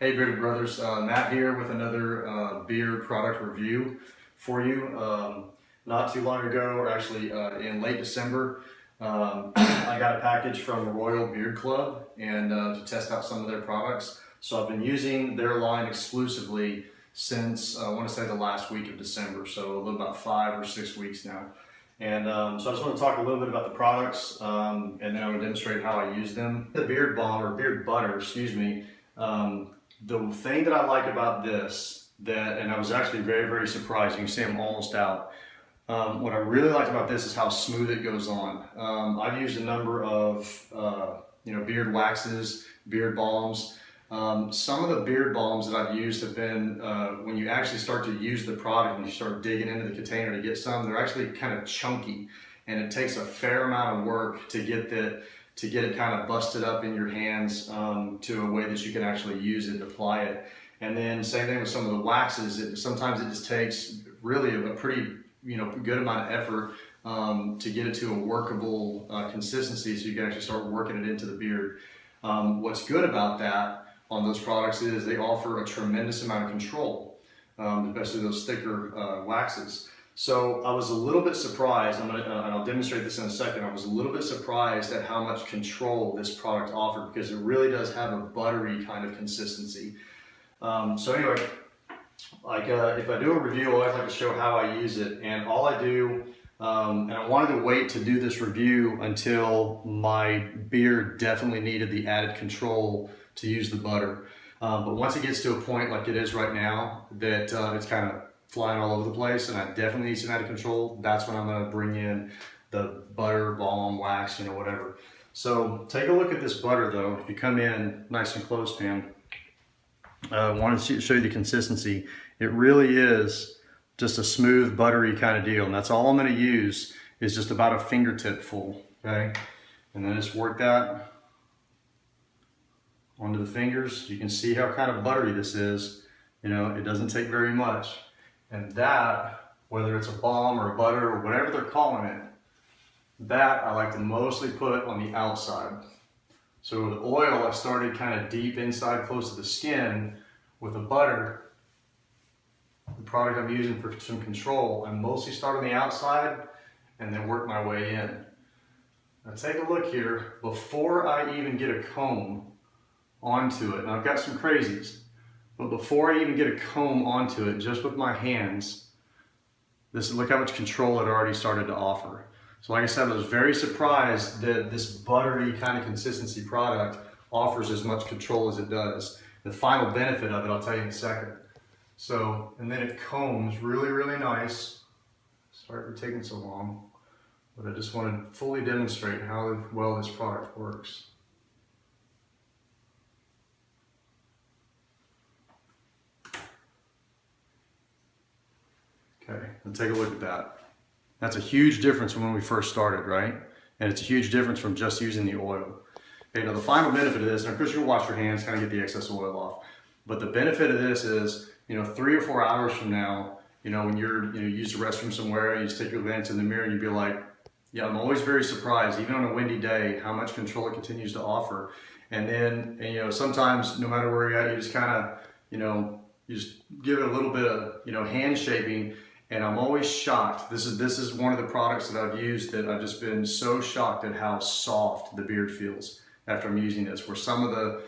Hey Bearded Brothers, Matt here with another beard product review for you. Not too long ago, or actually in late December, I got a package from the Royal Beard Club and to test out some of their products. So I've been using their line exclusively since I want to say the last week of December, so a little about 5 or 6 weeks now. And so I just want to talk a little bit about the products and then I'm going to demonstrate how I use them. The beard balm or beard butter, excuse me. The thing that I like about this, and I was actually very surprised, you can see I'm almost out. What I really like about this is how smooth it goes on. I've used a number of beard waxes, beard balms. Some of the beard balms that I've used have been, when you actually start to use the product and you start digging into the container to get some, they're actually kind of chunky. And it takes a fair amount of work to get it kind of busted up in your hands to a way that you can actually use it and apply it. And then same thing with some of the waxes. Sometimes it just takes really a pretty good amount of effort to get it to a workable consistency so you can actually start working it into the beard. What's good about that on those products is they offer a tremendous amount of control, especially those thicker waxes. So I was a little bit surprised, and I'll demonstrate this in a second, I was a little bit surprised at how much control this product offered because it really does have a buttery kind of consistency. So anyway, if I do a review, I always like to show how I use it. And all I do, and I wanted to wait to do this review until my beard definitely needed the added control to use the butter. But once it gets to a point like it is right now, that it's kind of flying all over the place and I definitely need some added control, that's when I'm going to bring in the butter, balm, wax, whatever. So take a look at this butter though. If you come in nice and close, Pam, I wanted to show you the consistency. It really is just a smooth, buttery kind of deal. And that's all I'm going to use is just about a fingertip full, okay? And then just work that onto the fingers. You can see how kind of buttery this is. It doesn't take very much. And that, whether it's a balm or a butter or whatever they're calling it, that I like to mostly put on the outside. So with oil, I started kind of deep inside close to the skin. With the butter, the product I'm using for some control, I mostly start on the outside and then work my way in. Now take a look here. Before I even get a comb onto it, and I've got some crazies, but before I even get a comb onto it, just with my hands, look how much control it already started to offer. So like I said, I was very surprised that this buttery kind of consistency product offers as much control as it does. The final benefit of it, I'll tell you in a second. So, and then it combs really nice. Sorry for taking so long, but I just want to fully demonstrate how well this product works. Okay, and take a look at that. That's a huge difference from when we first started, right? And it's a huge difference from just using the oil. Okay, now the final benefit of this, and of course you'll wash your hands, kind of get the excess oil off. But the benefit of this is, 3 or 4 hours from now, when you use the restroom somewhere and you just take your glance in the mirror and you'd be like, yeah, I'm always very surprised, even on a windy day, how much control it continues to offer. And then, sometimes no matter where you're at, you just kind of, you just give it a little bit of, hand shaping. And I'm always shocked. This is one of the products that I've used that I've just been so shocked at how soft the beard feels after I'm using this. Where some of the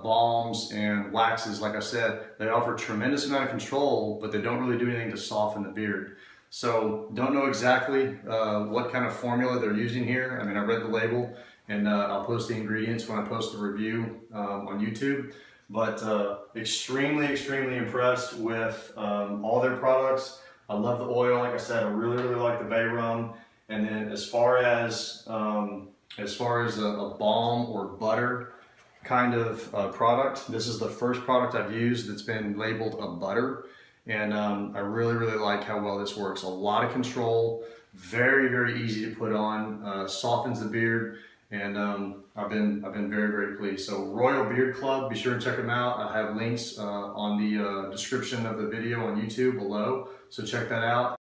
balms and waxes, like I said, they offer a tremendous amount of control, but they don't really do anything to soften the beard. So don't know exactly what kind of formula they're using here. I mean, I read the label, and I'll post the ingredients when I post the review on YouTube. But extremely impressed with all their products. I love the oil, like I said. I really like the bay rum. And then as far as a balm or butter kind of product, this is the first product I've used that's been labeled a butter, and I really like how well this works. A lot of control, very easy to put on, softens the beard. And I've been very pleased. So Royal Beard Club, be sure and check them out. I have links on the description of the video on YouTube below, so check that out.